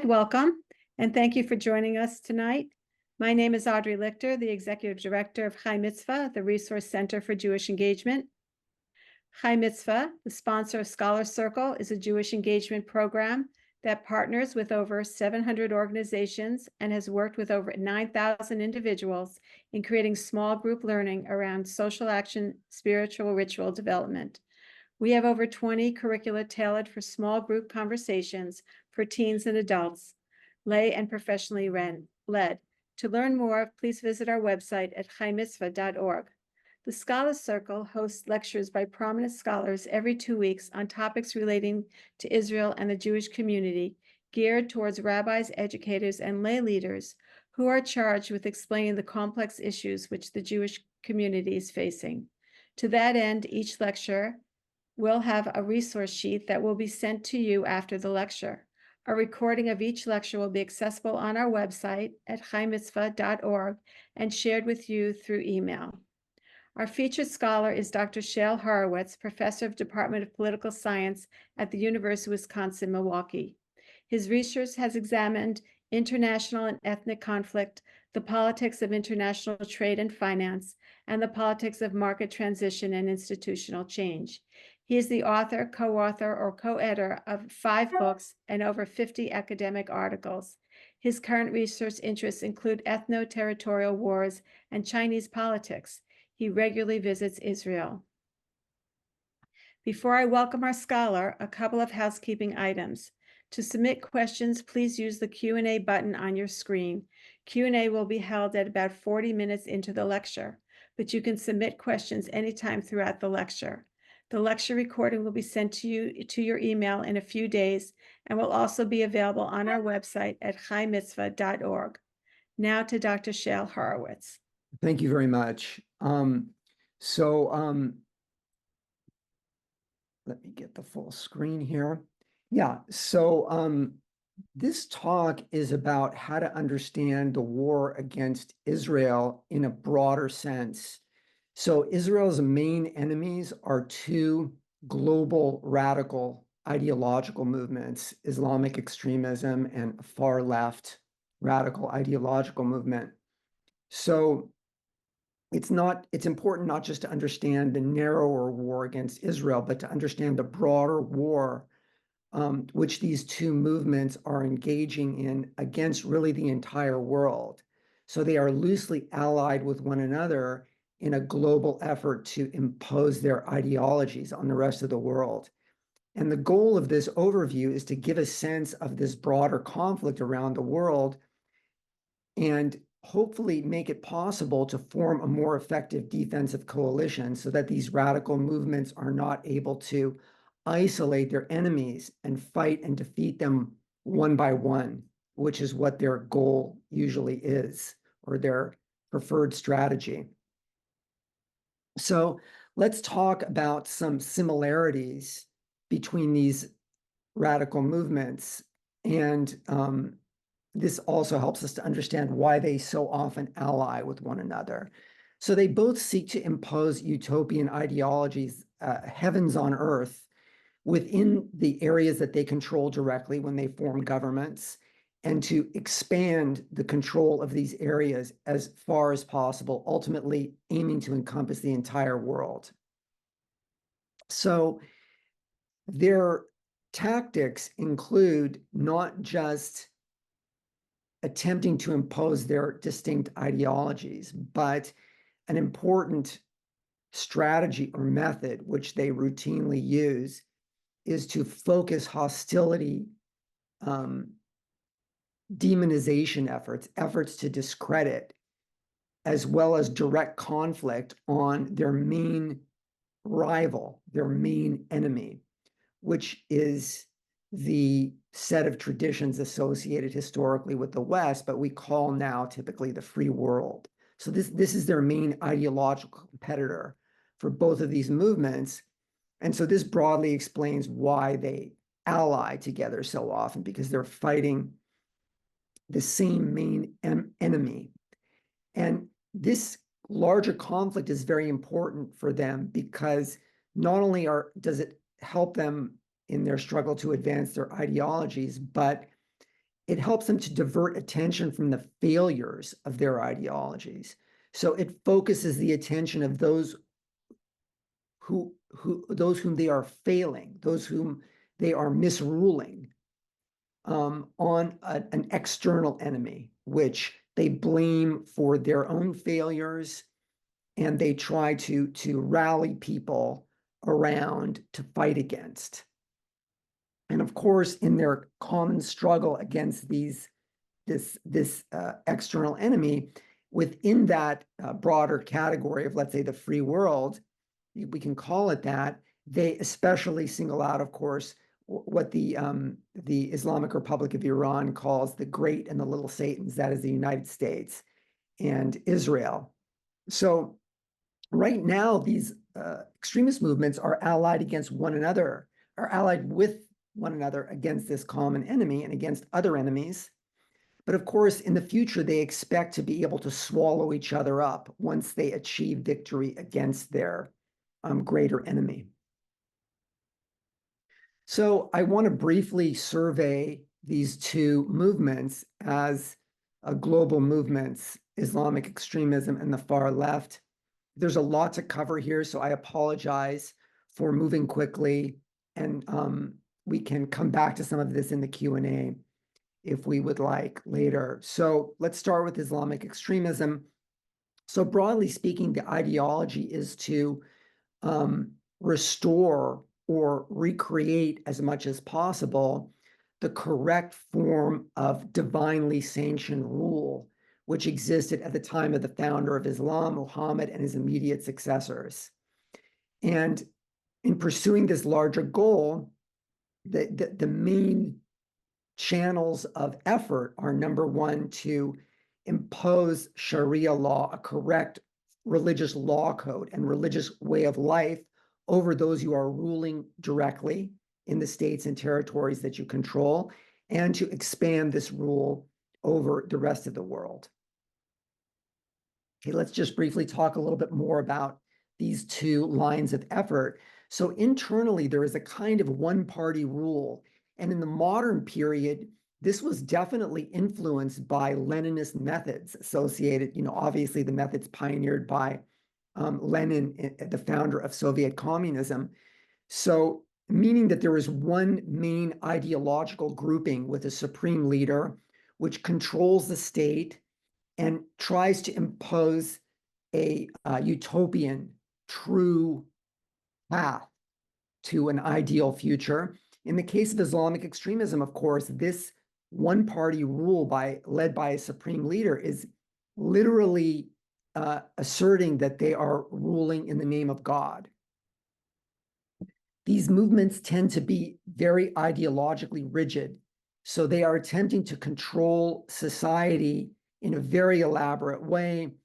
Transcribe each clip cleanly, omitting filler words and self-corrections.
welcome, and thank you for joining us tonight. My name is Audrey Lichter, the Executive Director of Chai Mitzvah, the Resource Center for Jewish Engagement. Chai Mitzvah, the sponsor of Scholar Circle, is a Jewish engagement program that partners with over 700 organizations and has worked with over 9,000 individuals in creating small group learning around social action, spiritual ritual development. We have over 20 curricula tailored for small group conversations for teens and adults, lay and professionally led. To learn more, please visit our website at chaimitzvah.org. The Scholar Circle hosts lectures by prominent scholars every 2 weeks on topics relating to Israel and the Jewish community, geared towards rabbis, educators, and lay leaders who are charged with explaining the complex issues which the Jewish community is facing. To that end, each lecture will have a resource sheet that will be sent to you after the lecture. A recording of each lecture will be accessible on our website at chaimitzvah.org and shared with you through email. Our featured scholar is Dr. Shale Horowitz, Professor of Department of Political Science at the University of Wisconsin-Milwaukee. His research has examined international and ethnic conflict, the politics of international trade and finance, and the politics of market transition and institutional change. He is the author, co-author, or co-editor of 5 books and over 50 academic articles. His current research interests include ethno-territorial wars and Chinese politics. He regularly visits Israel. Before I welcome our scholar, a couple of housekeeping items. To submit questions, please use the Q&A button on your screen. Q&A will be held at about 40 minutes into the lecture, but you can submit questions anytime throughout the lecture. The lecture recording will be sent to you to your email in a few days and will also be available on our website at chaimitzvah.org. Now to Dr. Shale Horowitz. Thank you very much. Let me get the full screen here. Yeah, this talk is about how to understand the war against Israel in a broader sense. So Israel's main enemies are 2 global radical ideological movements, Islamic extremism and far left radical ideological movement. So it's important not just to understand the narrower war against Israel, but to understand the broader war which these 2 movements are engaging in against really the entire world. So they are loosely allied with one another in a global effort to impose their ideologies on the rest of the world. And the goal of this overview is to give a sense of this broader conflict around the world and hopefully make it possible to form a more effective defensive coalition so that these radical movements are not able to isolate their enemies and fight and defeat them one by one, which is what their goal usually is, or their preferred strategy. So let's talk about some similarities between these radical movements. And this also helps us to understand why they so often ally with one another. So they both seek to impose utopian ideologies, heavens on earth, within the areas that they control directly when they form governments, and to expand the control of these areas as far as possible, ultimately aiming to encompass the entire world. So their tactics include not just attempting to impose their distinct ideologies, but an important strategy or method which they routinely use is to focus hostility, demonization efforts to discredit, as well as direct conflict on their main rival, their main enemy, which is the set of traditions associated historically with the West, but we call now typically the free world. So this is their main ideological competitor for both of these movements. And so this broadly explains why they ally together so often, because they're fighting the same main enemy. And this larger conflict is very important for them because not only does it help them in their struggle to advance their ideologies, but it helps them to divert attention from the failures of their ideologies. So it focuses the attention of those those whom they are failing, those whom they are misruling, on an external enemy, which they blame for their own failures, and they try to rally people around to fight against. And of course, in their common struggle against this external enemy, within that broader category of, let's say, the free world, we can call it that, they especially single out, of course, what the Islamic Republic of Iran calls the great and the little Satans, that is the United States and Israel. So right now, these extremist movements are allied against one another, are allied with one another against this common enemy and against other enemies. But of course, in the future, they expect to be able to swallow each other up once they achieve victory against their greater enemy. So I want to briefly survey these two movements as global movements, Islamic extremism and the far left. There's a lot to cover here, so I apologize for moving quickly, and we can come back to some of this in the Q&A if we would like later. So let's start with Islamic extremism. So broadly speaking, the ideology is to restore or recreate as much as possible the correct form of divinely sanctioned rule, which existed at the time of the founder of Islam, Muhammad, and his immediate successors. And in pursuing this larger goal, the main channels of effort are, number one, to impose Sharia law, a correct religious law code and religious way of life over those you are ruling directly in the states and territories that you control, and to expand this rule over the rest of the world. Okay, let's just briefly talk a little bit more about these two lines of effort. So internally, there is a kind of one-party rule. And in the modern period, this was definitely influenced by Leninist methods associated, obviously the methods pioneered by Lenin, the founder of Soviet communism. So meaning that there is one main ideological grouping with a supreme leader, which controls the state and tries to impose a utopian, true path to an ideal future. In the case of Islamic extremism, of course, this one-party rule led by a supreme leader is literally asserting that they are ruling in the name of God. These movements tend to be very ideologically rigid, so they are attempting to control society in a very elaborate way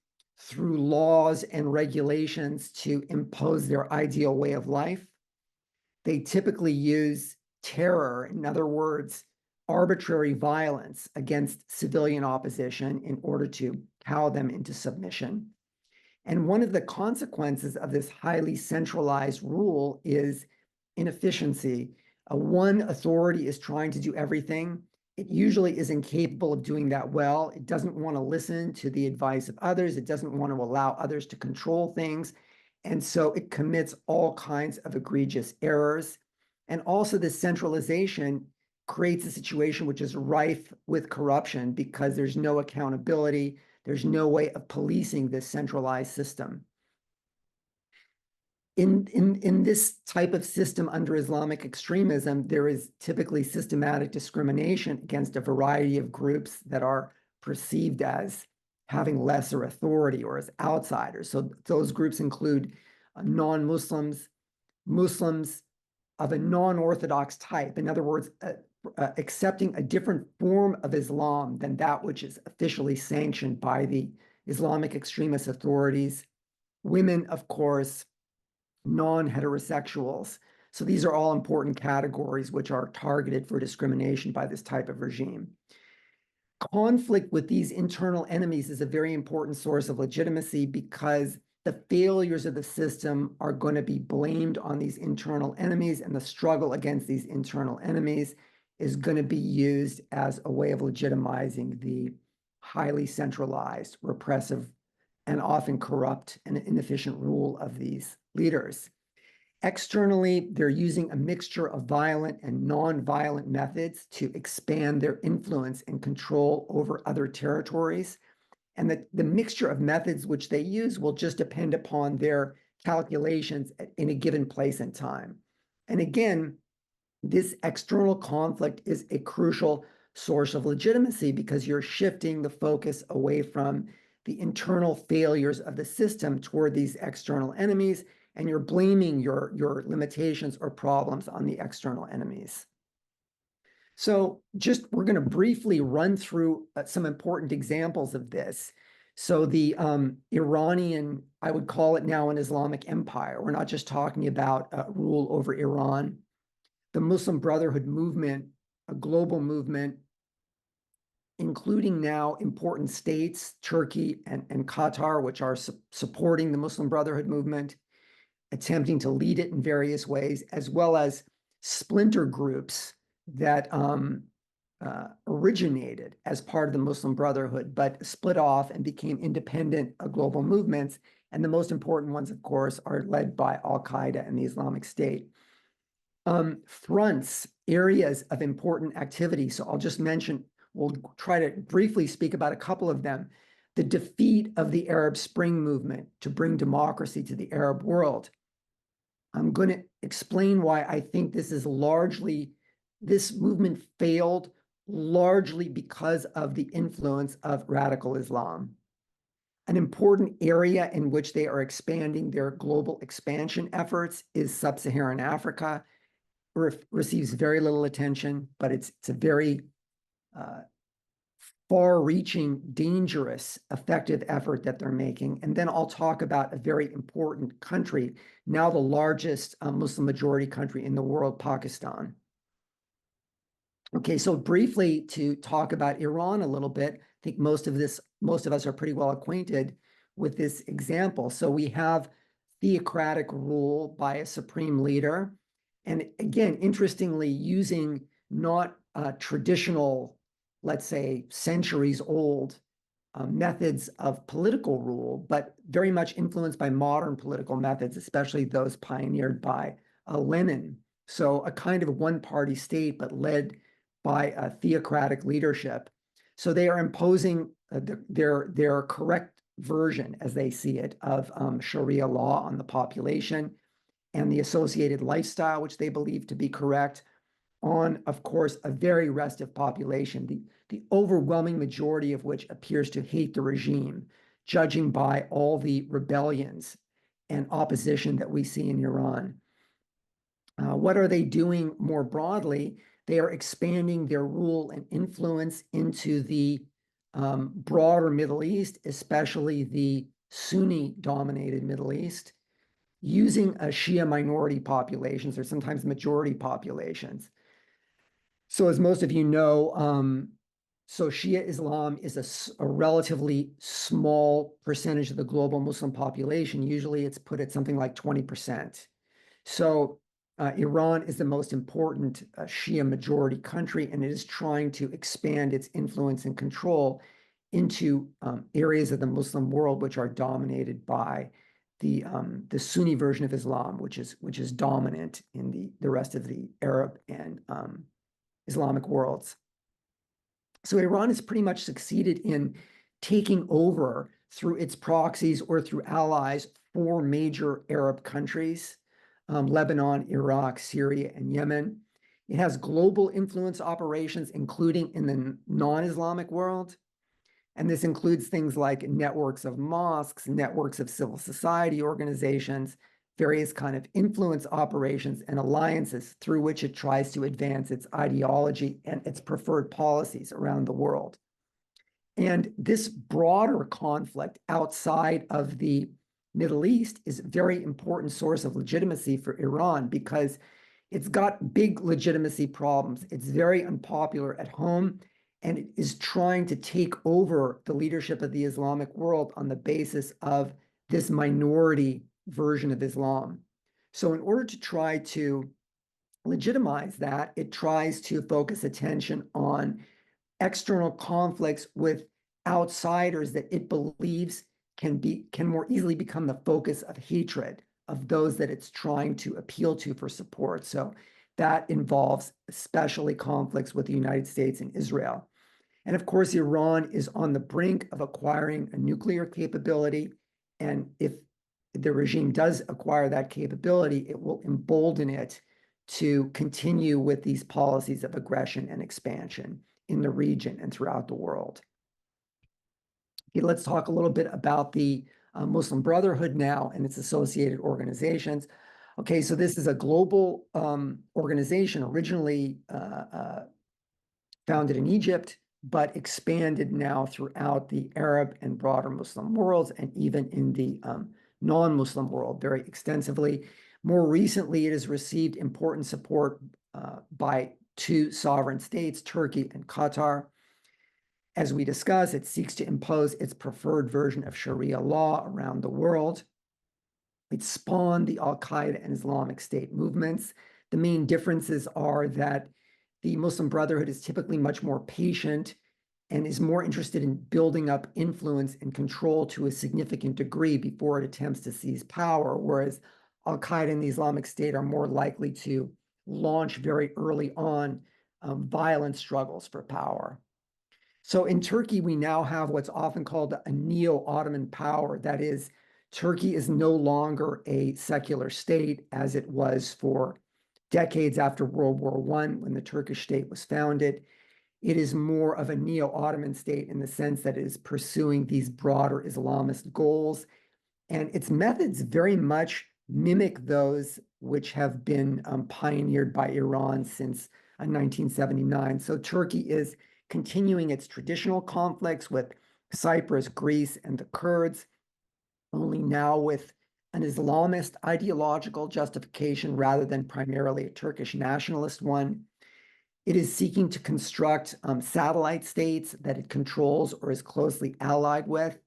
through laws and regulations to impose their ideal way of life. They typically use terror, in other words, arbitrary violence against civilian opposition in order to cow them into submission. And one of the consequences of this highly centralized rule is inefficiency. One authority is trying to do everything. It usually is incapable of doing that well. It doesn't want to listen to the advice of others. It doesn't want to allow others to control things. And so it commits all kinds of egregious errors. And also this centralization creates a situation which is rife with corruption because there's no accountability. There's no way of policing this centralized system. In this type of system under Islamic extremism, there is typically systematic discrimination against a variety of groups that are perceived as having lesser authority or as outsiders. So those groups include non-Muslims, Muslims of a non-Orthodox type. In other words, accepting a different form of Islam than that which is officially sanctioned by the Islamic extremist authorities. Women, of course, non-heterosexuals. So these are all important categories which are targeted for discrimination by this type of regime. Conflict with these internal enemies is a very important source of legitimacy because the failures of the system are going to be blamed on these internal enemies, and the struggle against these internal enemies is going to be used as a way of legitimizing the highly centralized, repressive, and often corrupt and inefficient rule of these leaders. Externally, they're using a mixture of violent and non-violent methods to expand their influence and control over other territories. And the mixture of methods which they use will just depend upon their calculations in a given place and time. And again, this external conflict is a crucial source of legitimacy because you're shifting the focus away from the internal failures of the system toward these external enemies, and you're blaming your limitations or problems on the external enemies. So we're going to briefly run through some important examples of this. So the Iranian, I would call it now an Islamic empire. We're not just talking about rule over Iran. The Muslim Brotherhood movement, a global movement, including now important states, Turkey and Qatar, which are supporting the Muslim Brotherhood movement, attempting to lead it in various ways, as well as splinter groups that originated as part of the Muslim Brotherhood, but split off and became independent global movements. And the most important ones, of course, are led by Al-Qaeda and the Islamic State. Fronts, areas of important activity. So I'll just mention, we'll try to briefly speak about a couple of them. The defeat of the Arab Spring movement to bring democracy to the Arab world. I'm going to explain why I think this movement failed largely because of the influence of radical Islam. An important area in which they are expanding their global expansion efforts is Sub-Saharan Africa. Receives very little attention, but it's a very far-reaching, dangerous, effective effort that they're making. And then I'll talk about a very important country, now the largest Muslim majority country in the world, Pakistan. Okay, so briefly to talk about Iran a little bit, I think most of us are pretty well acquainted with this example. So we have theocratic rule by a supreme leader. And again, interestingly, using not traditional, let's say, centuries old methods of political rule, but very much influenced by modern political methods, especially those pioneered by Lenin. So a kind of one-party state, but led by a theocratic leadership. So they are imposing their correct version, as they see it, of Sharia law on the population and the associated lifestyle, which they believe to be correct, on, of course, a very restive population, the overwhelming majority of which appears to hate the regime, judging by all the rebellions and opposition that we see in Iran. What are they doing more broadly? They are expanding their rule and influence into the broader Middle East, especially the Sunni-dominated Middle East, using Shia minority populations or sometimes majority populations. So as most of you know, so Shia Islam is a relatively small percentage of the global Muslim population. Usually it's put at something like 20%. So Iran is the most important Shia majority country, and it is trying to expand its influence and control into areas of the Muslim world which are dominated by the Sunni version of Islam, which is dominant in the rest of the Arab and Islamic worlds. So Iran has pretty much succeeded in taking over through its proxies or through allies 4 major Arab countries: Lebanon, Iraq, Syria, and Yemen. It has global influence operations, including in the non-Islamic world. And this includes things like networks of mosques, networks of civil society organizations, various kind of influence operations and alliances through which it tries to advance its ideology and its preferred policies around the world. And this broader conflict outside of the Middle East is a very important source of legitimacy for Iran because it's got big legitimacy problems. It's very unpopular at home, and it is trying to take over the leadership of the Islamic world on the basis of this minority version of Islam. So in order to try to legitimize that, it tries to focus attention on external conflicts with outsiders that it believes can more easily become the focus of hatred of those that it's trying to appeal to for support. So that involves especially conflicts with the United States and Israel. And of course, Iran is on the brink of acquiring a nuclear capability. And if the regime does acquire that capability, it will embolden it to continue with these policies of aggression and expansion in the region and throughout the world. Okay, let's talk a little bit about the Muslim Brotherhood now and its associated organizations. Okay, so this is a global organization originally founded in Egypt, but expanded now throughout the Arab and broader Muslim worlds, and even in the non-Muslim world very extensively. More recently, it has received important support by two sovereign states, Turkey and Qatar. As we discussed, it seeks to impose its preferred version of Sharia law around the world. It spawned the Al-Qaeda and Islamic State movements. The main differences are that the Muslim Brotherhood is typically much more patient and is more interested in building up influence and control to a significant degree before it attempts to seize power, whereas Al-Qaeda and the Islamic State are more likely to launch very early on violent struggles for power. So in Turkey, we now have what's often called a neo-Ottoman power. That is, Turkey is no longer a secular state as it was for decades after World War I, when the Turkish state was founded. It is more of a neo-Ottoman state in the sense that it is pursuing these broader Islamist goals. And its methods very much mimic those which have been pioneered by Iran since 1979. So Turkey is continuing its traditional conflicts with Cyprus, Greece, and the Kurds, only now with an Islamist ideological justification rather than primarily a Turkish nationalist one. It is seeking to construct satellite states that it controls or is closely allied with,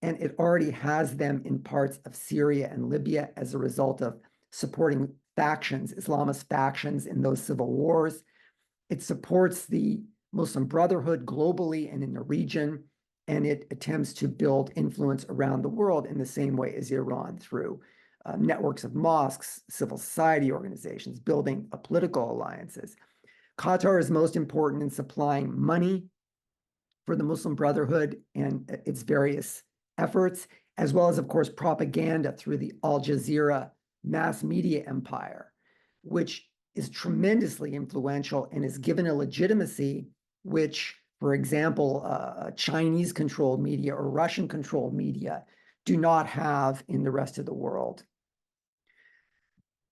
and it already has them in parts of Syria and Libya as a result of supporting factions, Islamist factions in those civil wars. It supports the Muslim Brotherhood globally and in the region, and it attempts to build influence around the world in the same way as Iran through networks of mosques, civil society organizations, building political alliances. Qatar is most important in supplying money for the Muslim Brotherhood and its various efforts, as well as, of course, propaganda through the Al Jazeera mass media empire, which is tremendously influential and is given a legitimacy which, for example, Chinese-controlled media or Russian-controlled media do not have in the rest of the world.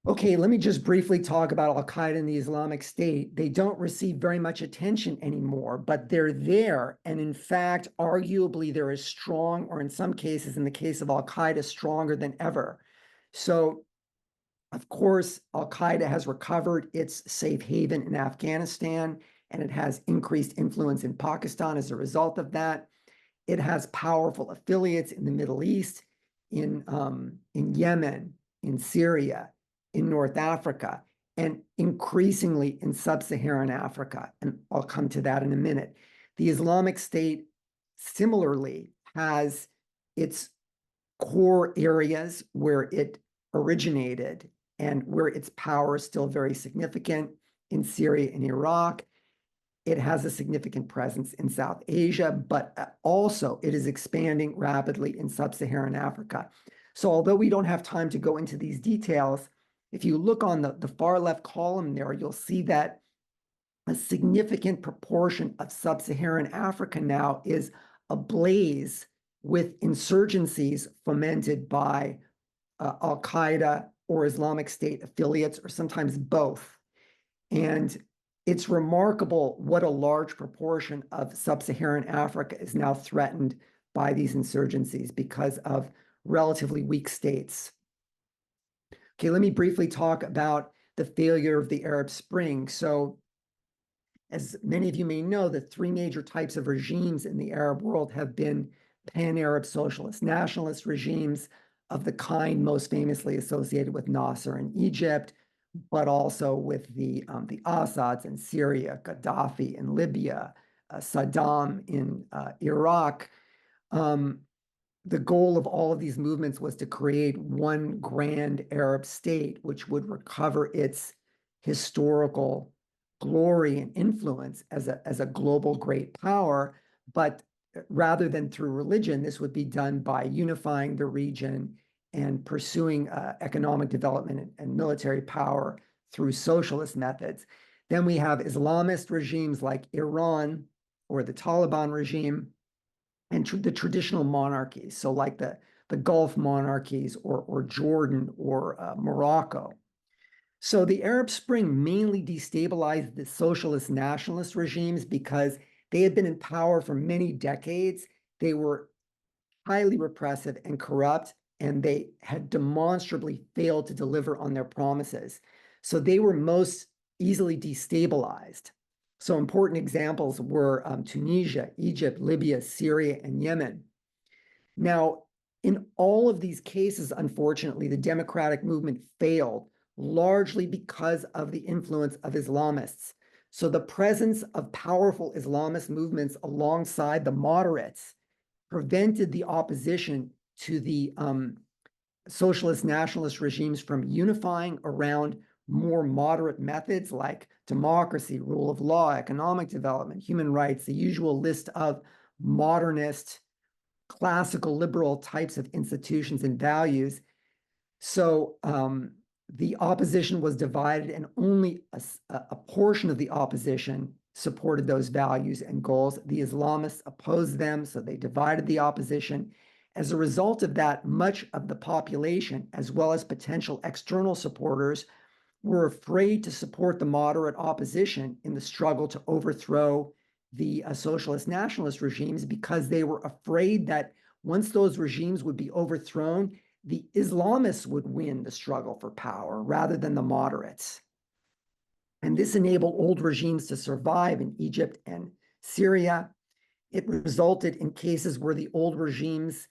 Okay, let me just briefly talk about Al-Qaeda and the Islamic State. They don't receive very much attention anymore, but they're there. And in fact, arguably, they're as strong, or in some cases, in the case of Al-Qaeda, stronger than ever. So, of course, Al-Qaeda has recovered its safe haven in Afghanistan, and it has increased influence in Pakistan as a result of that. It has powerful affiliates in the Middle East, in Yemen, in Syria, in North Africa, and increasingly in sub-Saharan Africa. And I'll come to that in a minute. The Islamic State similarly has its core areas where it originated and where its power is still very significant in Syria and Iraq. It has a significant presence in South Asia, but also it is expanding rapidly in sub-Saharan Africa. So although we don't have time to go into these details, if you look on the far left column there, you'll see that a significant proportion of sub-Saharan Africa now is ablaze with insurgencies fomented by Al-Qaeda or Islamic State affiliates, or sometimes both. And it's remarkable what a large proportion of sub-Saharan Africa is now threatened by these insurgencies because of relatively weak states. Okay, let me briefly talk about the failure of the Arab Spring. So, as many of you may know, the three major types of regimes in the Arab world have been pan-Arab socialist nationalist regimes of the kind most famously associated with Nasser in Egypt, but also with the Assads in Syria, Gaddafi in Libya, Saddam in Iraq. The goal of all of these movements was to create one grand Arab state, which would recover its historical glory and influence as a global great power. But rather than through religion, this would be done by unifying the region and pursuing economic development and military power through socialist methods. Then we have Islamist regimes like Iran or the Taliban regime, and the traditional monarchies, so like the Gulf monarchies or Jordan or Morocco. So the Arab Spring mainly destabilized the socialist nationalist regimes because they had been in power for many decades. They were highly repressive and corrupt, and they had demonstrably failed to deliver on their promises. So they were most easily destabilized. So important examples were Tunisia, Egypt, Libya, Syria, and Yemen. Now, in all of these cases, unfortunately, the democratic movement failed, largely because of the influence of Islamists. So the presence of powerful Islamist movements alongside the moderates prevented the opposition to the socialist nationalist regimes from unifying around more moderate methods like democracy, rule of law, economic development, human rights, the usual list of modernist, classical liberal types of institutions and values. So the opposition was divided, and only a portion of the opposition supported those values and goals. The Islamists opposed them, so they divided the opposition. As a result of that, much of the population, as well as potential external supporters, were afraid to support the moderate opposition in the struggle to overthrow the socialist nationalist regimes, because they were afraid that once those regimes would be overthrown, the Islamists would win the struggle for power rather than the moderates. And this enabled old regimes to survive in Egypt and Syria. It resulted in cases where the old regimes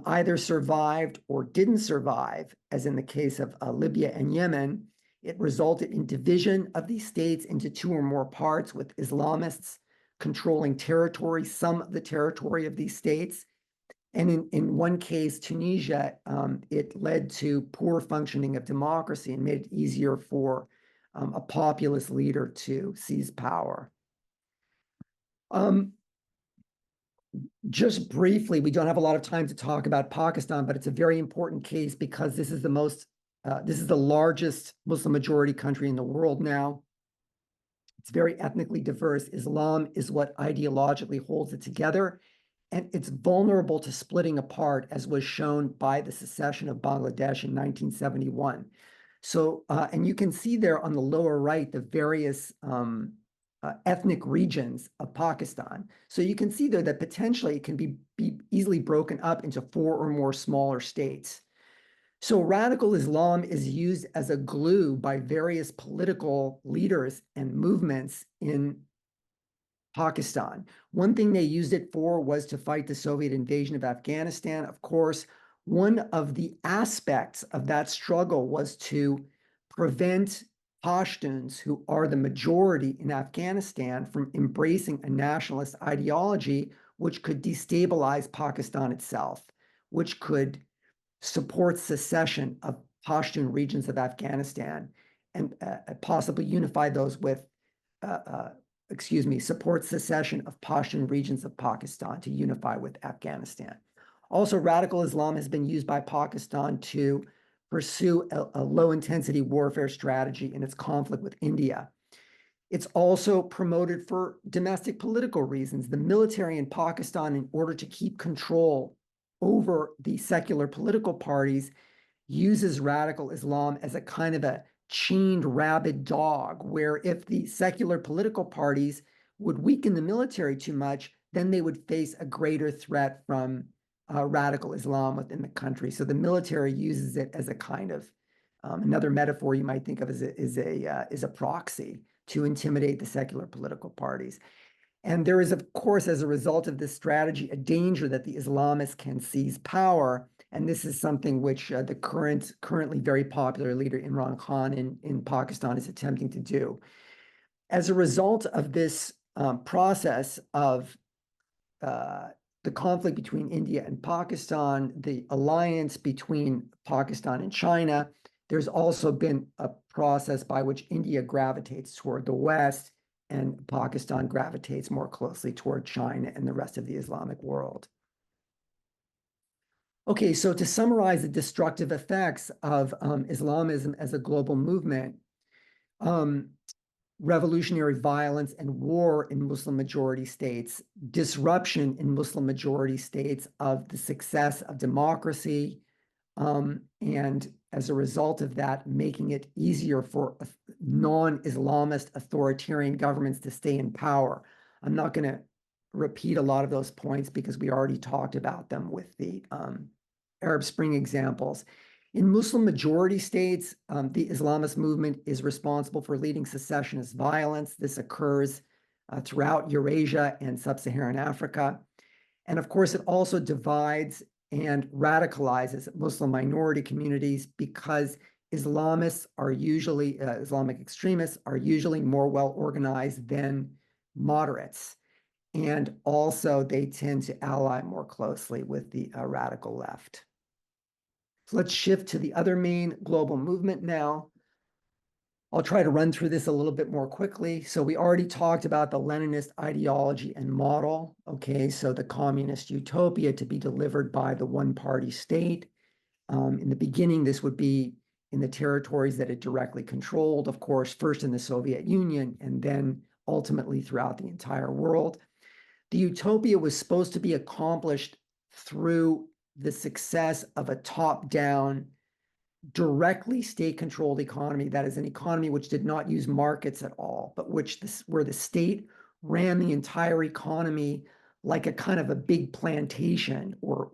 either survived or didn't survive, as in the case of Libya and Yemen. It resulted in division of these states into two or more parts, with Islamists controlling territory, some of the territory of these states. And in one case, Tunisia, it led to poor functioning of democracy and made it easier for a populist leader to seize power. Just briefly, we don't have a lot of time to talk about Pakistan, but it's a very important case because this is the largest Muslim majority country in the world now. It's very ethnically diverse. Islam is what ideologically holds it together, and it's vulnerable to splitting apart, as was shown by the secession of Bangladesh in 1971. So, and you can see there on the lower right the various ethnic regions of Pakistan. So you can see there that potentially it can be easily broken up into 4 or more smaller states. So radical Islam is used as a glue by various political leaders and movements in Pakistan. One thing they used it for was to fight the Soviet invasion of Afghanistan. Of course, one of the aspects of that struggle was to prevent Pashtuns, who are the majority in Afghanistan, from embracing a nationalist ideology which could destabilize Pakistan itself, which could support secession of Pashtun regions of Afghanistan and possibly unify those with support secession of Pashtun regions of Pakistan to unify with Afghanistan. Also, radical Islam has been used by Pakistan to pursue a low-intensity warfare strategy in its conflict with India. It's also promoted for domestic political reasons. The military in Pakistan, in order to keep control over the secular political parties, uses radical Islam as a kind of a chained rabid dog, where if the secular political parties would weaken the military too much, then they would face a greater threat from radical Islam within the country. So the military uses it as a kind of another metaphor you might think of as a proxy to intimidate the secular political parties. And there is, of course, as a result of this strategy, a danger that the Islamists can seize power And this is something which the currently very popular leader Imran Khan in Pakistan is attempting to do. As a result of this process of the conflict between India and Pakistan, the alliance between Pakistan and China, there's also been a process by which India gravitates toward the West and Pakistan gravitates more closely toward China and the rest of the Islamic world. Okay, so to summarize the destructive effects of Islamism as a global movement, revolutionary violence and war in Muslim-majority states, disruption in Muslim-majority states of the success of democracy, and as a result of that, making it easier for non-Islamist authoritarian governments to stay in power. I'm not going to repeat a lot of those points because we already talked about them with the Arab Spring examples. In Muslim-majority states, the Islamist movement is responsible for leading secessionist violence. This occurs throughout Eurasia and sub-Saharan Africa. And of course, it also divides and radicalizes Muslim minority communities because Islamists are usually, Islamic extremists are usually more well-organized than moderates. And also, they tend to ally more closely with the radical left. So let's shift to the other main global movement now. I'll try to run through this a little bit more quickly. So we already talked about the Leninist ideology and model. Okay, so the communist utopia to be delivered by the one-party state. In the beginning, this would be in the territories that it directly controlled, of course, first in the Soviet Union and then ultimately throughout the entire world. The utopia was supposed to be accomplished through the success of a top-down, directly state-controlled economy. That is an economy which did not use markets at all, but where the state ran the entire economy like a kind of a big plantation or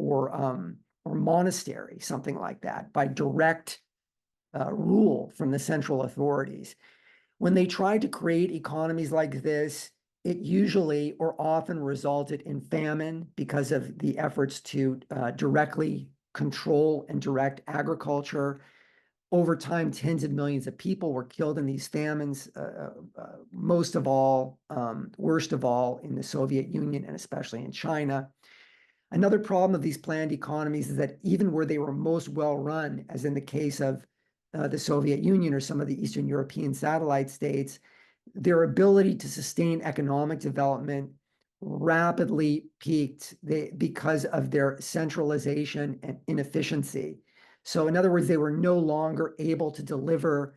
monastery, something like that, by direct rule from the central authorities. When they tried to create economies like this, it usually or often resulted in famine because of the efforts to directly control and direct agriculture. Over time, tens of millions of people were killed in these famines, most of all, worst of all, in the Soviet Union and especially in China. Another problem of these planned economies is that even where they were most well-run, as in the case of the Soviet Union or some of the Eastern European satellite states, their ability to sustain economic development rapidly peaked because of their centralization and inefficiency. So in other words, they were no longer able to deliver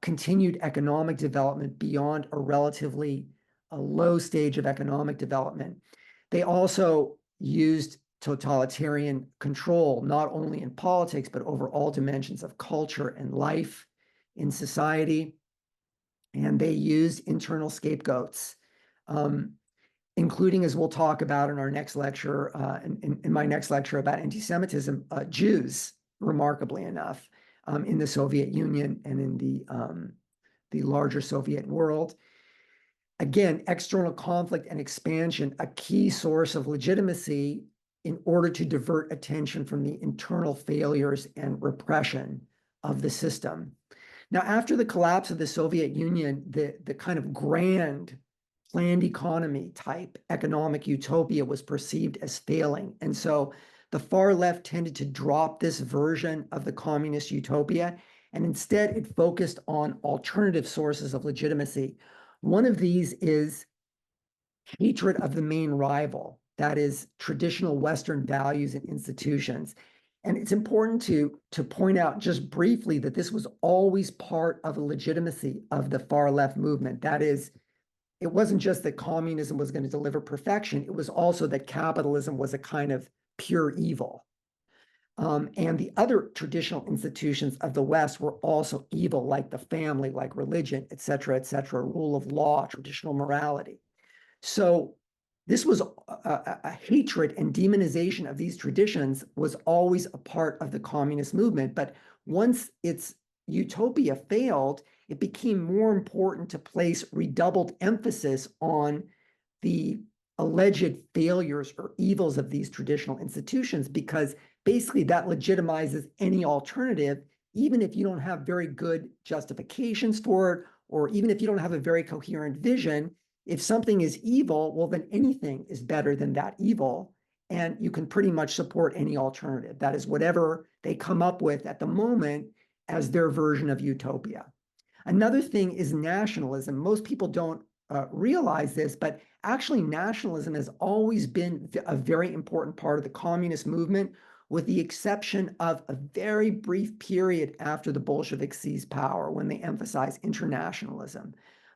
continued economic development beyond a relatively low stage of economic development. They also used totalitarian control, not only in politics, but over all dimensions of culture and life in society. And they used internal scapegoats, including, as we'll talk about in our next lecture, in my next lecture about anti-Semitism, Jews, remarkably enough, in the Soviet Union and in the larger Soviet world. Again, external conflict and expansion, a key source of legitimacy in order to divert attention from the internal failures and repression of the system. Now, after the collapse of the Soviet Union, the kind of grand planned economy type economic utopia was perceived as failing. And so the far left tended to drop this version of the communist utopia, and instead it focused on alternative sources of legitimacy. One of these is hatred of the main rival, that is traditional Western values and institutions. And it's important to point out just briefly that this was always part of the legitimacy of the far left movement. That is, it wasn't just that communism was going to deliver perfection, it was also that capitalism was a kind of pure evil. And the other traditional institutions of the West were also evil, like the family, like religion, et cetera, rule of law, traditional morality. So this was a hatred and demonization of these traditions was always a part of the communist movement. But once its utopia failed, it became more important to place redoubled emphasis on the alleged failures or evils of these traditional institutions, because basically that legitimizes any alternative, even if you don't have very good justifications for it, or even if you don't have a very coherent vision. If something is evil, well, then anything is better than that evil, and you can pretty much support any alternative. That is whatever they come up with at the moment as their version of utopia. Another thing is nationalism. Most people don't realize this, but actually nationalism has always been a very important part of the communist movement, with the exception of a very brief period after the Bolsheviks seized power when they emphasized internationalism.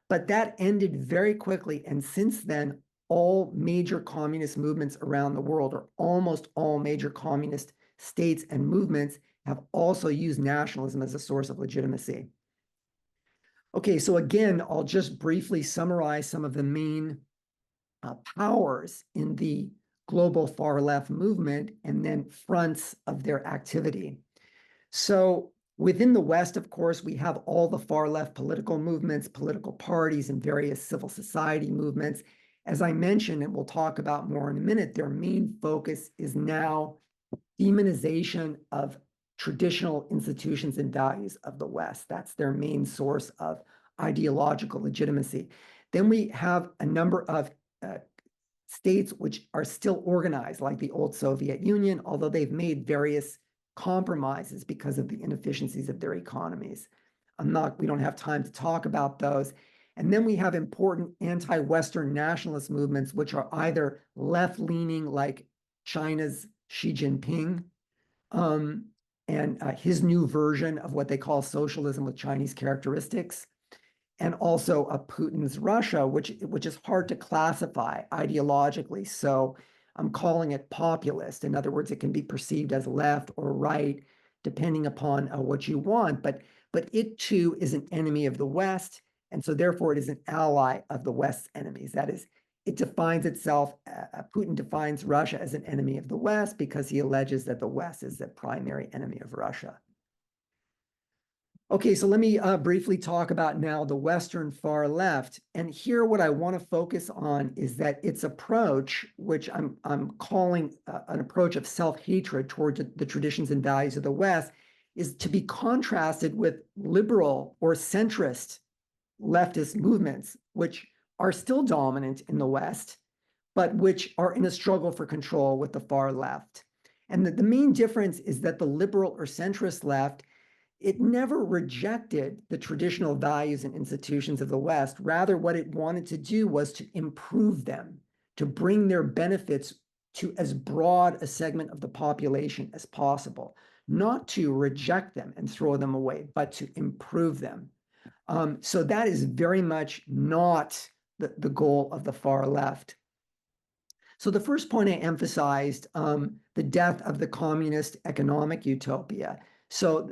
But that ended very quickly, and since then, all major communist movements around the world, or almost all major communist states and movements, have also used nationalism as a source of legitimacy. Okay, so again, I'll just briefly summarize some of the main powers in the global far left movement and then fronts of their activity. So within the West, of course, we have all the far left political movements, political parties, and various civil society movements. As I mentioned, and we'll talk about more in a minute, their main focus is now demonization of traditional institutions and values of the West. That's their main source of ideological legitimacy. Then we have a number of states which are still organized, like the old Soviet Union, although they've made various compromises because of the inefficiencies of their economies. We don't have time to talk about those. And then we have important anti-Western nationalist movements, which are either left-leaning, like China's Xi Jinping, and his new version of what they call socialism with Chinese characteristics, and also Putin's Russia, which is hard to classify ideologically. So I'm calling it populist. In other words, it can be perceived as left or right, depending upon what you want. But it too is an enemy of the West, and so therefore it is an ally of the West's enemies. That is, it defines itself. Putin defines Russia as an enemy of the West because he alleges that the West is the primary enemy of Russia. Okay, so let me briefly talk about now the Western far left. And here what I want to focus on is that its approach, which I'm calling an approach of self-hatred toward the traditions and values of the West, is to be contrasted with liberal or centrist leftist movements, which are still dominant in the West, but which are in a struggle for control with the far left. And the main difference is that the liberal or centrist left, it never rejected the traditional values and institutions of the West. Rather, what it wanted to do was to improve them, to bring their benefits to as broad a segment of the population as possible, not to reject them and throw them away, but to improve them. So that is very much not the goal of the far left. So the first point I emphasized, the death of the communist economic utopia. So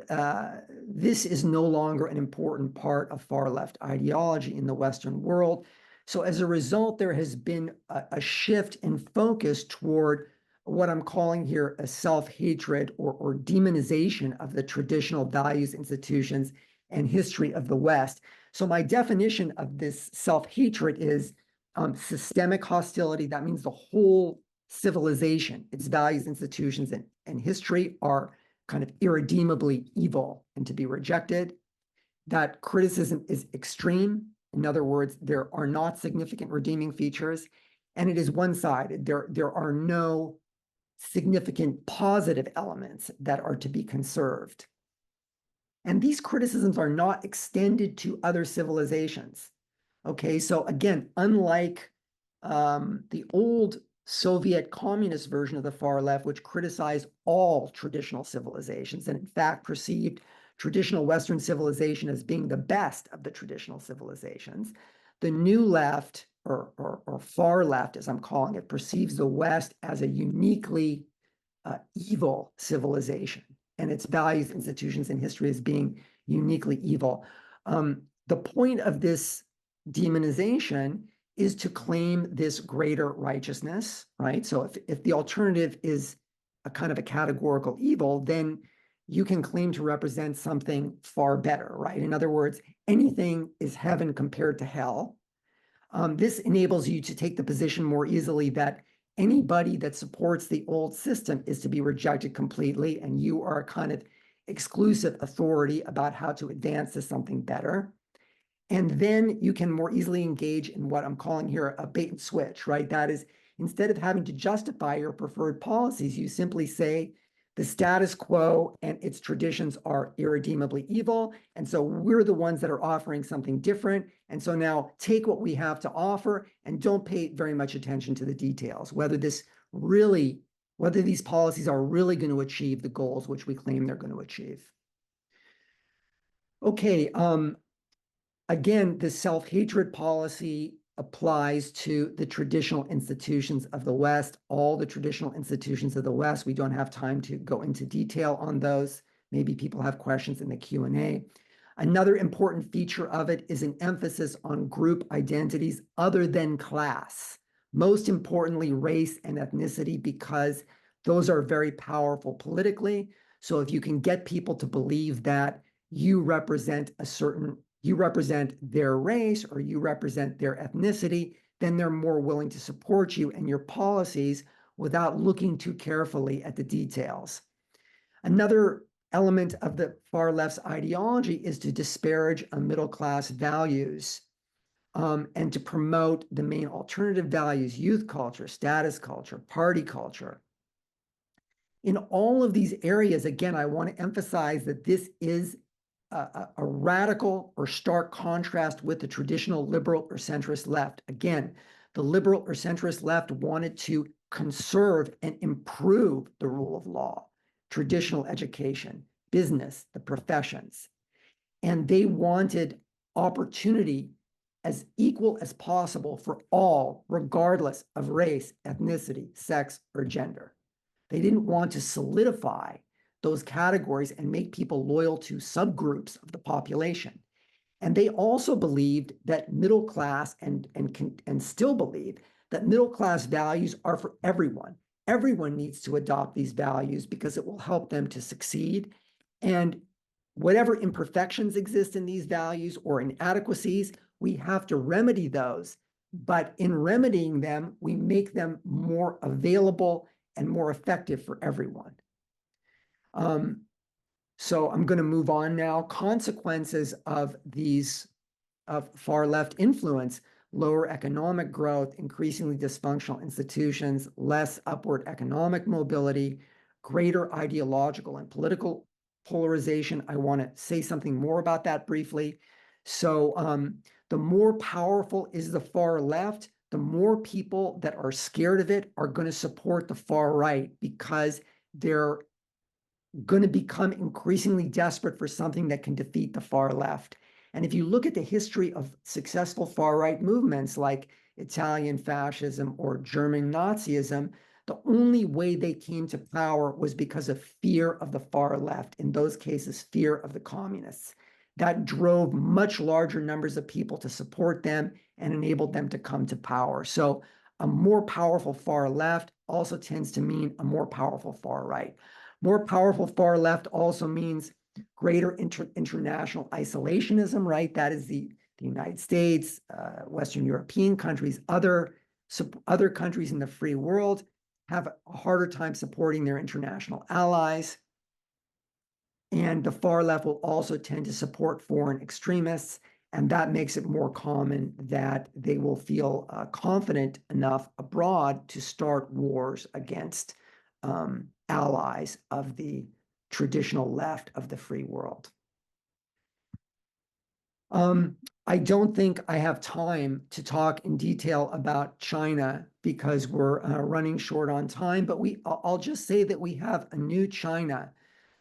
this is no longer an important part of far left ideology in the Western world. So as a result, there has been a shift in focus toward what I'm calling here a self-hatred or demonization of the traditional values, institutions, and history of the West. So my definition of this self-hatred is systemic hostility. That means the whole civilization, its values, institutions, and history are kind of irredeemably evil and to be rejected. That criticism is extreme. In other words, there are not significant redeeming features, and it is one-sided. There are no significant positive elements that are to be conserved. And these criticisms are not extended to other civilizations. Okay, so again, unlike the old Soviet communist version of the far left, which criticized all traditional civilizations and in fact perceived traditional Western civilization as being the best of the traditional civilizations, the new left, or far left, as I'm calling it, perceives the West as a uniquely evil civilization, and its values, institutions, and history as being uniquely evil. The point of this demonization is to claim this greater righteousness, right? So if the alternative is a kind of a categorical evil, then you can claim to represent something far better, right? In other words, anything is heaven compared to hell. This enables you to take the position more easily that anybody that supports the old system is to be rejected completely, and you are a kind of exclusive authority about how to advance to something better. And then you can more easily engage in what I'm calling here a bait and switch, right? That is, instead of having to justify your preferred policies, you simply say the status quo and its traditions are irredeemably evil. And so we're the ones that are offering something different. And so now take what we have to offer and don't pay very much attention to the details, whether these policies are really going to achieve the goals which we claim they're going to achieve. Okay, again, the self-hatred policy applies to the traditional institutions of the West, all the traditional institutions of the West. We don't have time to go into detail on those. Maybe people have questions in the Q&A. Another important feature of it is an emphasis on group identities other than class. Most importantly, race and ethnicity, because those are very powerful politically. So if you can get people to believe that you represent their race or you represent their ethnicity, then they're more willing to support you and your policies without looking too carefully at the details. Another element of the far left's ideology is to disparage middle-class values and to promote the main alternative values, youth culture, status culture, party culture. In all of these areas, again, I want to emphasize that this is a radical or stark contrast with the traditional liberal or centrist left. Again, the liberal or centrist left wanted to conserve and improve the rule of law, traditional education, business, the professions. And they wanted opportunity as equal as possible for all, regardless of race, ethnicity, sex, or gender. They didn't want to solidify those categories and make people loyal to subgroups of the population. And they also believed that middle class and still believe that middle class values are for everyone. Everyone needs to adopt these values because it will help them to succeed. And whatever imperfections exist in these values or inadequacies, we have to remedy those. But in remedying them, we make them more available and more effective for everyone. So I'm going to move on now. Consequences of far left influence: lower economic growth, increasingly dysfunctional institutions, less upward economic mobility, greater ideological and political polarization. I want to say something more about that briefly. So the more powerful is the far left, the more people that are scared of it are going to support the far right because they're going to become increasingly desperate for something that can defeat the far left. And if you look at the history of successful far-right movements like Italian fascism or German Nazism, the only way they came to power was because of fear of the far left, in those cases, fear of the communists. That drove much larger numbers of people to support them and enabled them to come to power. So a more powerful far left also tends to mean a more powerful far right. More powerful far left also means greater international isolationism, right? That is the United States, Western European countries, other countries in the free world have a harder time supporting their international allies. And the far left will also tend to support foreign extremists, and that makes it more common that they will feel confident enough abroad to start wars against allies of the traditional left of the free world. I don't think I have time to talk in detail about China because we're running short on time, but I'll just say that we have a new China.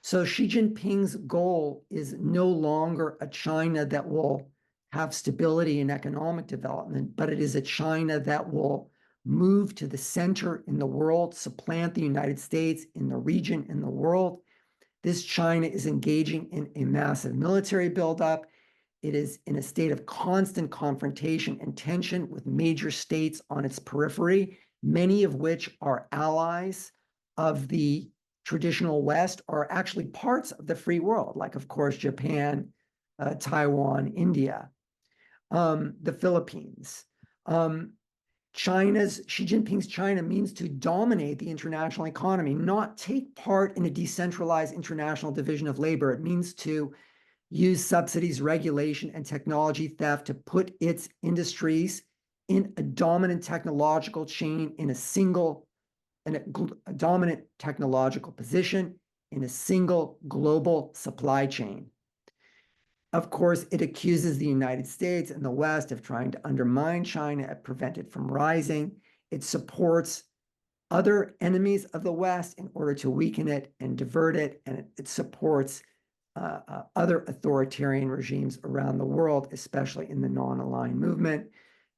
So Xi Jinping's goal is no longer a China that will have stability and economic development, but it is a China that will move to the center in the world, supplant the United States in the region, in the world. This China is engaging in a massive military buildup. It is in a state of constant confrontation and tension with major states on its periphery, many of which are allies of the traditional West, are actually parts of the free world, like, of course, Japan, Taiwan, India, the Philippines. Xi Jinping's China means to dominate the international economy, not take part in a decentralized international division of labor. It means to use subsidies, regulation, and technology theft to put its industries in a dominant technological chain in a dominant technological position in a single global supply chain. Of course, it accuses the United States and the West of trying to undermine China and prevent it from rising. It supports other enemies of the West in order to weaken it and divert it, and it supports other authoritarian regimes around the world, especially in the non-aligned movement,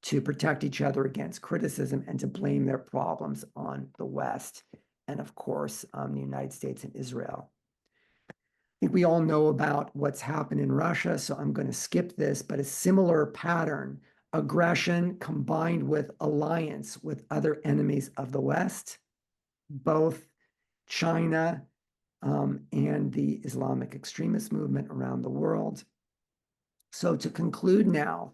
to protect each other against criticism and to blame their problems on the West and, of course, the United States and Israel. I think we all know about what's happened in Russia, so I'm going to skip this, but a similar pattern, aggression combined with alliance with other enemies of the West, both China and the Islamic extremist movement around the world. So to conclude now,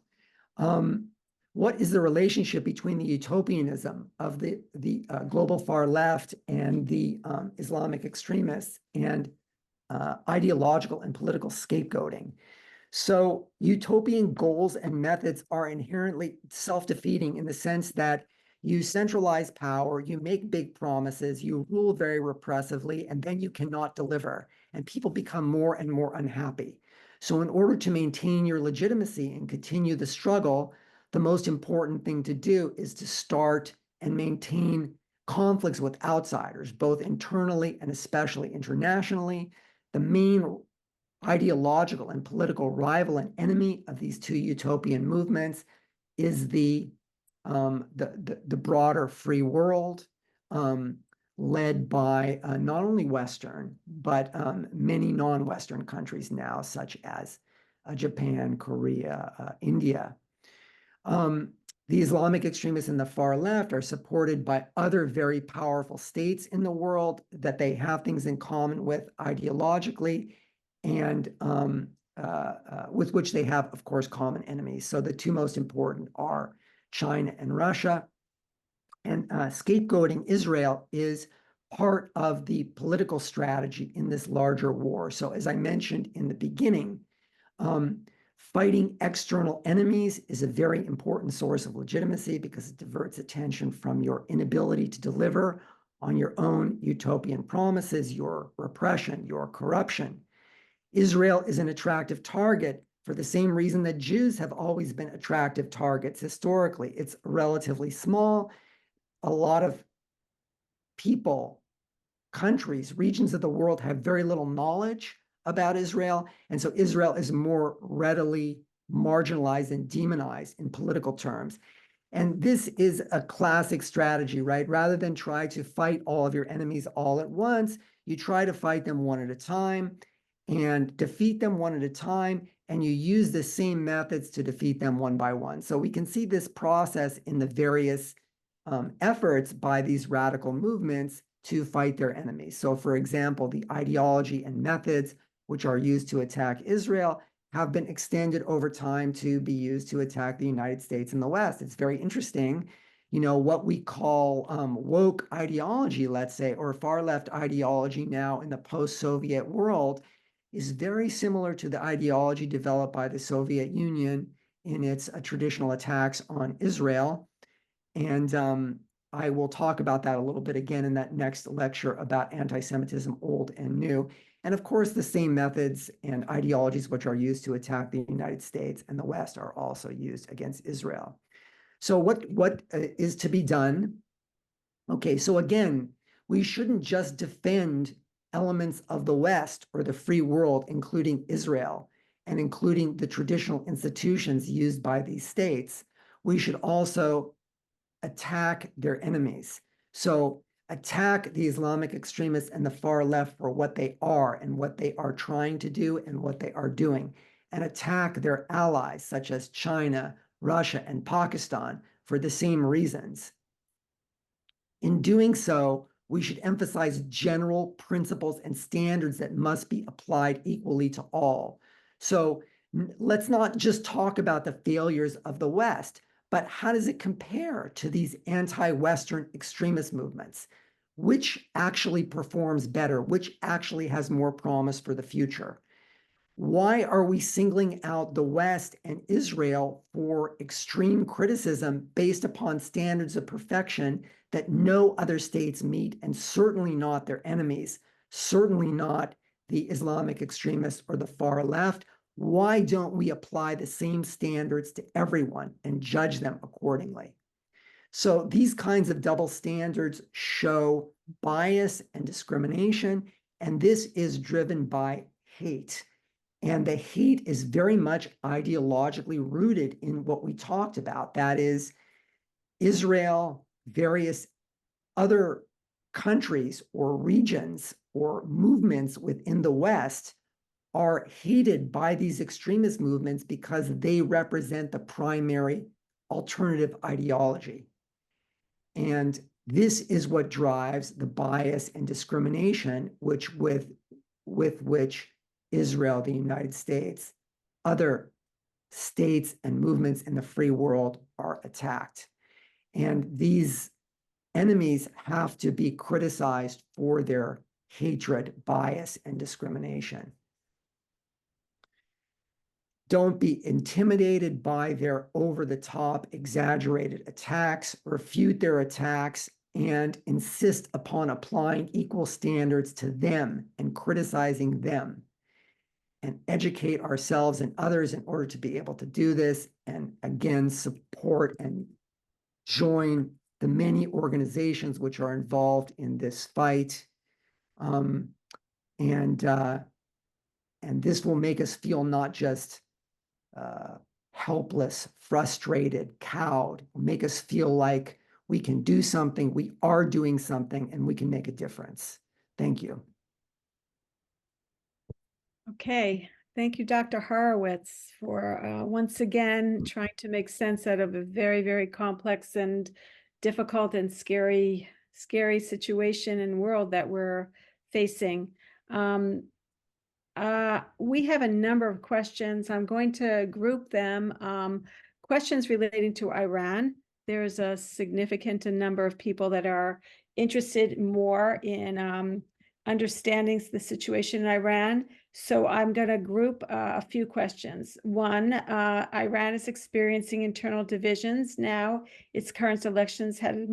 what is the relationship between the utopianism of the global far left and the Islamic extremists and ideological and political scapegoating? So utopian goals and methods are inherently self-defeating in the sense that you centralize power, you make big promises, you rule very repressively, and then you cannot deliver, and people become more and more unhappy. So in order to maintain your legitimacy and continue the struggle, the most important thing to do is to start and maintain conflicts with outsiders, both internally and especially internationally. The main ideological and political rival and enemy of these two utopian movements is the broader free world, led by not only Western, but many non-Western countries now, such as Japan, Korea, India. The Islamic extremists in the far left are supported by other very powerful states in the world that they have things in common with ideologically, and with which they have, of course, common enemies. So the two most important are China and Russia. And scapegoating Israel is part of the political strategy in this larger war. So as I mentioned in the beginning, fighting external enemies is a very important source of legitimacy because it diverts attention from your inability to deliver on your own utopian promises, your repression, your corruption. Israel is an attractive target for the same reason that Jews have always been attractive targets historically. It's relatively small. A lot of people, countries, regions of the world have very little knowledge about Israel. And so Israel is more readily marginalized and demonized in political terms. And this is a classic strategy, right? Rather than try to fight all of your enemies all at once, you try to fight them one at a time and defeat them one at a time, and you use the same methods to defeat them one by one. So we can see this process in the various efforts by these radical movements to fight their enemies. So for example, the ideology and methods which are used to attack Israel have been extended over time to be used to attack the United States and the West. It's very interesting. You know, what we call woke ideology, let's say, or far left ideology now in the post-Soviet world is very similar to the ideology developed by the Soviet Union in its traditional attacks on Israel. And I will talk about that a little bit again in that next lecture about anti-Semitism, old and new. And of course, the same methods and ideologies which are used to attack the United States and the West are also used against Israel. So what is to be done? Okay, so again, we shouldn't just defend elements of the West or the free world, including Israel and including the traditional institutions used by these states. We should also attack their enemies. So attack the Islamic extremists and the far left for what they are and what they are trying to do and what they are doing, and attack their allies such as China, Russia, and Pakistan for the same reasons. In doing so, we should emphasize general principles and standards that must be applied equally to all. So let's not just talk about the failures of the West, but how does it compare to these anti-Western extremist movements? Which actually performs better? Which actually has more promise for the future? Why are we singling out the West and Israel for extreme criticism based upon standards of perfection that no other states meet, and certainly not their enemies, certainly not the Islamic extremists or the far left? Why don't we apply the same standards to everyone and judge them accordingly? So these kinds of double standards show bias and discrimination, and this is driven by hate. And the hate is very much ideologically rooted in what we talked about. That is, Israel, various other countries or regions or movements within the West are hated by these extremist movements because they represent the primary alternative ideology. And this is what drives the bias and discrimination with which Israel, the United States, other states and movements in the free world are attacked. And these enemies have to be criticized for their hatred, bias, and discrimination. Don't be intimidated by their over-the-top, exaggerated attacks. Refute their attacks and insist upon applying equal standards to them and criticizing them, and educate ourselves and others in order to be able to do this. And again, support and join the many organizations which are involved in this fight. And this will make us feel not just helpless, frustrated, cowed, make us feel like we can do something, we are doing something, and we can make a difference. Thank you. Okay, thank you, Dr. Horowitz, for once again trying to make sense out of a very, very complex and difficult and scary situation and world that we're facing. We have a number of questions. I'm going to group them. Questions relating to Iran. There's a significant number of people that are interested more in understanding the situation in Iran. So I'm going to group a few questions. One, Iran is experiencing internal divisions now. Its current elections in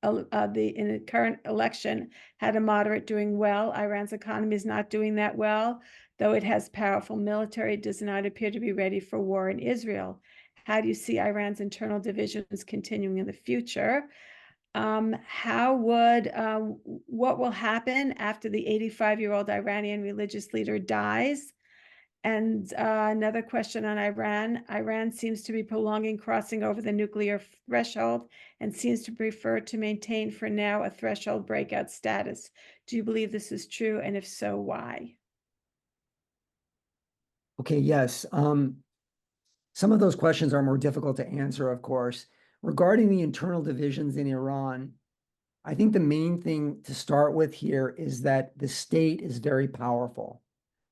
the current election had a moderate doing well. Iran's economy is not doing that well, though it has powerful military. It does not appear to be ready for war in Israel. How do you see Iran's internal divisions continuing in the future? What will happen after the 85-year-old Iranian religious leader dies? And another question on Iran. Iran seems to be prolonging crossing over the nuclear threshold and seems to prefer to maintain for now a threshold breakout status. Do you believe this is true? And if so, why? Okay, yes. Some of those questions are more difficult to answer, of course. Regarding the internal divisions in Iran, I think the main thing to start with here is that the state is very powerful.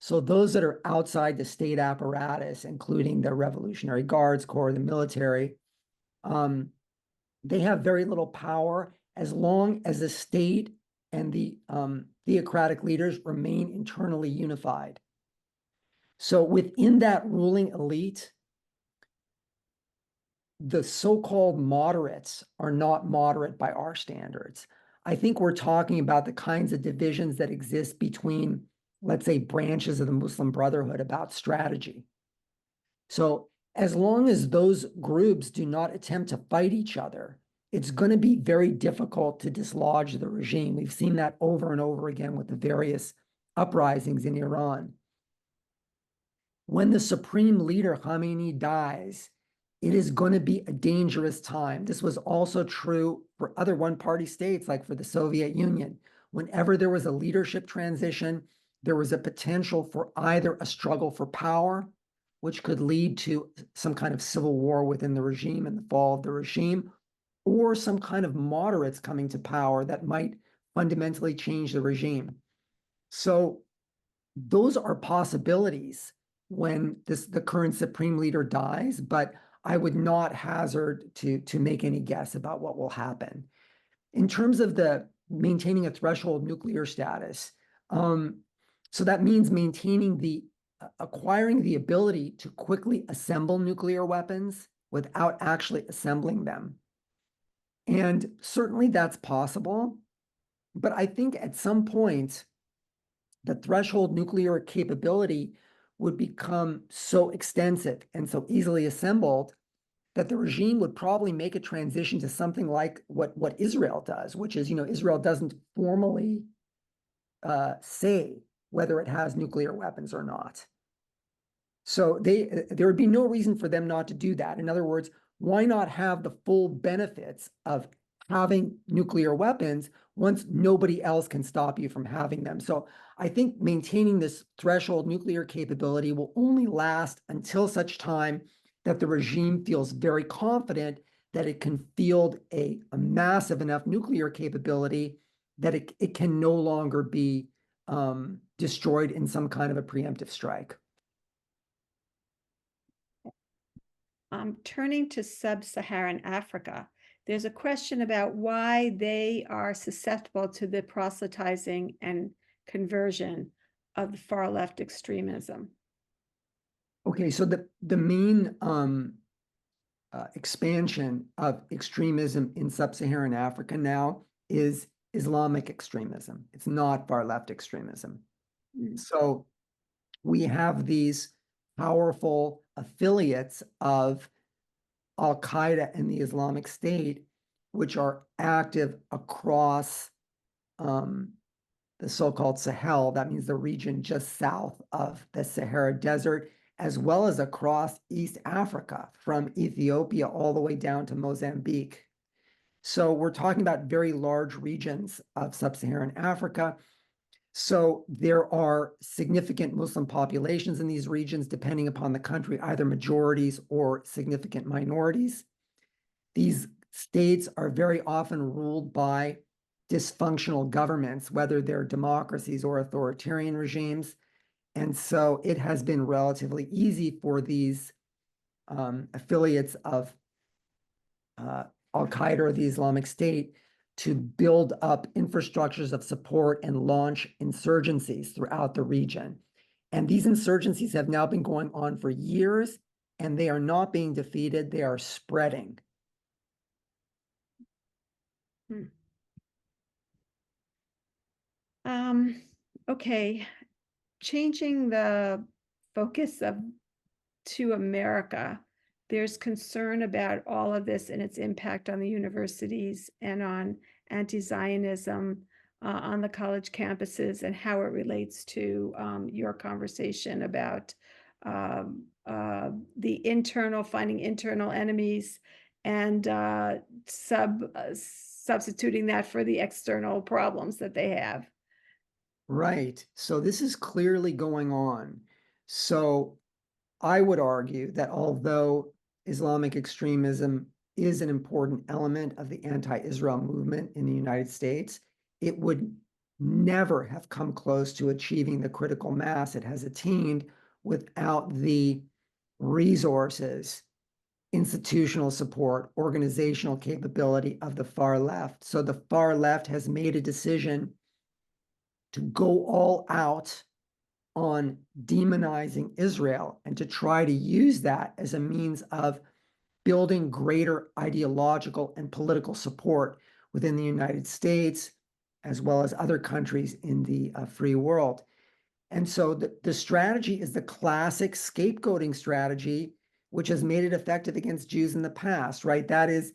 So those that are outside the state apparatus, including the Revolutionary Guards Corps, the military, they have very little power as long as the state and the theocratic leaders remain internally unified. So within that ruling elite, the so-called moderates are not moderate by our standards. I think we're talking about the kinds of divisions that exist between, let's say, branches of the Muslim Brotherhood about strategy. So as long as those groups do not attempt to fight each other, it's going to be very difficult to dislodge the regime. We've seen that over and over again with the various uprisings in Iran. When the supreme leader Khamenei dies, it is going to be a dangerous time. This was also true for other one-party states, like for the Soviet Union. Whenever there was a leadership transition, there was a potential for either a struggle for power, which could lead to some kind of civil war within the regime and the fall of the regime, or some kind of moderates coming to power that might fundamentally change the regime. So those are possibilities when the current supreme leader dies, but I would not hazard to make any guess about what will happen. In terms of the maintaining a threshold nuclear status, so that means maintaining acquiring the ability to quickly assemble nuclear weapons without actually assembling them. And certainly that's possible, but I think at some point, the threshold nuclear capability would become so extensive and so easily assembled that the regime would probably make a transition to something like what Israel does, which is, Israel doesn't formally say whether it has nuclear weapons or not. So there would be no reason for them not to do that. In other words, why not have the full benefits of having nuclear weapons once nobody else can stop you from having them? So I think maintaining this threshold nuclear capability will only last until such time that the regime feels very confident that it can field a massive enough nuclear capability that it can no longer be destroyed in some kind of a preemptive strike. Turning to sub-Saharan Africa, there's a question about why they are susceptible to the proselytizing and conversion of the far left extremism. Okay, so the main expansion of extremism in sub-Saharan Africa now is Islamic extremism. It's not far left extremism. So we have these powerful affiliates of Al-Qaeda and the Islamic State, which are active across the so-called Sahel. That means the region just south of the Sahara Desert, as well as across East Africa, from Ethiopia all the way down to Mozambique. So we're talking about very large regions of sub-Saharan Africa. So there are significant Muslim populations in these regions, depending upon the country, either majorities or significant minorities. These states are very often ruled by dysfunctional governments, whether they're democracies or authoritarian regimes. And so it has been relatively easy for these affiliates of Al-Qaeda or the Islamic State to build up infrastructures of support and launch insurgencies throughout the region. And these insurgencies have now been going on for years, and they are not being defeated, they are spreading. Okay, changing the focus to America, there's concern about all of this and its impact on the universities and on anti-Zionism on the college campuses and how it relates to your conversation about finding internal enemies and substituting that for the external problems that they have. Right. So this is clearly going on. So I would argue that although Islamic extremism is an important element of the anti-Israel movement in the United States, it would never have come close to achieving the critical mass it has attained without the resources, institutional support, organizational capability of the far left. So the far left has made a decision to go all out on demonizing Israel and to try to use that as a means of building greater ideological and political support within the United States, as well as other countries in the free world. And so the strategy is the classic scapegoating strategy, which has made it effective against Jews in the past, right? That is,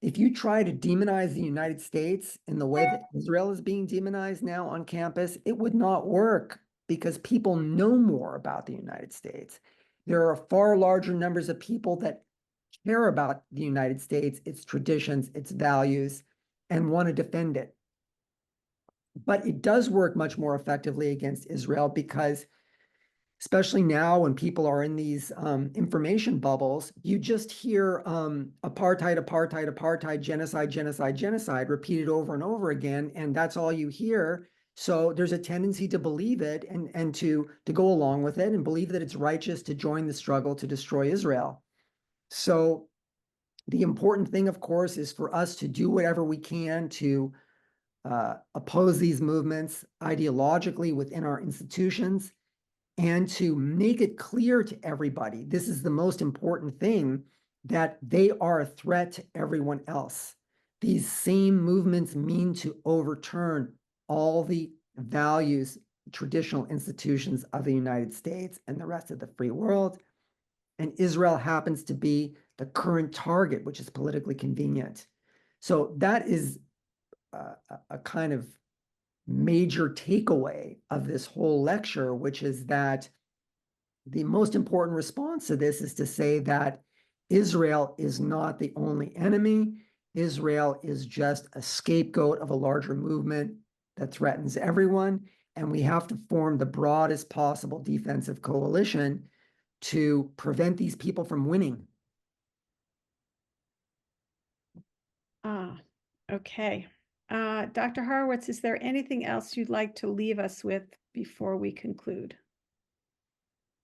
if you try to demonize the United States in the way that Israel is being demonized now on campus, it would not work because people know more about the United States. There are far larger numbers of people that care about the United States, its traditions, its values, and want to defend it. But it does work much more effectively against Israel because, especially now when people are in these information bubbles, you just hear apartheid, apartheid, apartheid, genocide, genocide, genocide repeated over and over again, and that's all you hear. So there's a tendency to believe it and to go along with it and believe that it's righteous to join the struggle to destroy Israel. So the important thing, of course, is for us to do whatever we can to oppose these movements ideologically within our institutions and to make it clear to everybody, this is the most important thing, that they are a threat to everyone else. These same movements mean to overturn all the values, traditional institutions of the United States and the rest of the free world. And Israel happens to be the current target, which is politically convenient. So that is a kind of major takeaway of this whole lecture, which is that the most important response to this is to say that Israel is not the only enemy. Israel is just a scapegoat of a larger movement that threatens everyone. And we have to form the broadest possible defensive coalition to prevent these people from winning. Okay. Dr. Horowitz, is there anything else you'd like to leave us with before we conclude?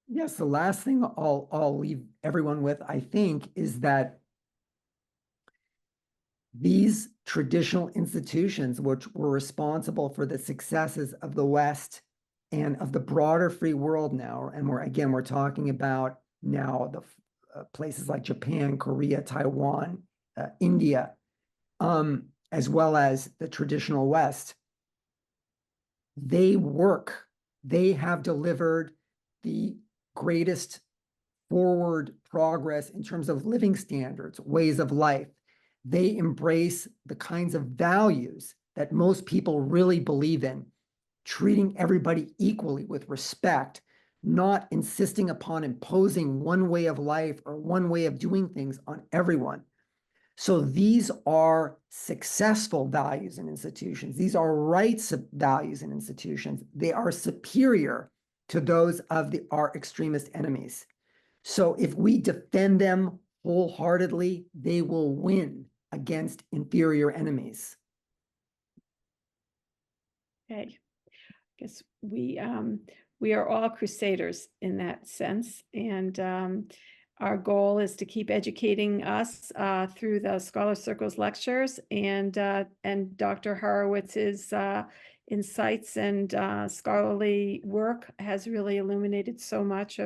Yes, the last thing I'll leave everyone with, I think, is that these traditional institutions, which were responsible for the successes of the West and of the broader free world now, and we're talking about now the places like Japan, Korea, Taiwan, India, as well as the traditional West, they have delivered the greatest forward progress in terms of living standards, ways of life. They embrace the kinds of values that most people really believe in, treating everybody equally with respect, not insisting upon imposing one way of life or one way of doing things on everyone. So these are successful values and institutions. These are rights values and institutions. They are superior to those of our extremist enemies. So if we defend them wholeheartedly, they will win against inferior enemies. Okay. I guess we are all crusaders in that sense. And our goal is to keep educating us through the Scholar Circles lectures and Dr. Horowitz's insights and scholarly work has really illuminated so much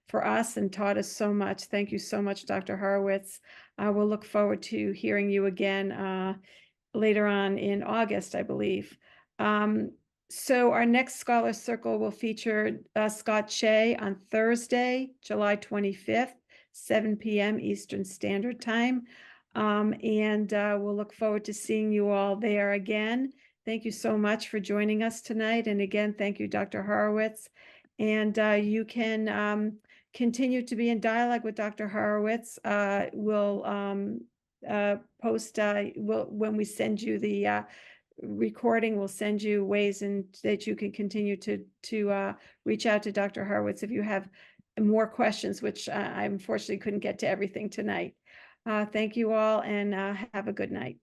for us and taught us so much. Thank you so much, Dr. Horowitz. We'll look forward to hearing you again later on in August, I believe. So our next Scholar Circle will feature Scott Shea on Thursday, July 25th, 7 p.m. Eastern Standard Time. And we'll look forward to seeing you all there again. Thank you so much for joining us tonight. And again, thank you, Dr. Horowitz. And you can continue to be in dialogue with Dr. Horowitz. We'll post, when we send you the recording, we'll send you ways that you can continue to reach out to Dr. Horowitz if you have more questions, which I unfortunately couldn't get to everything tonight. Thank you all and have a good night.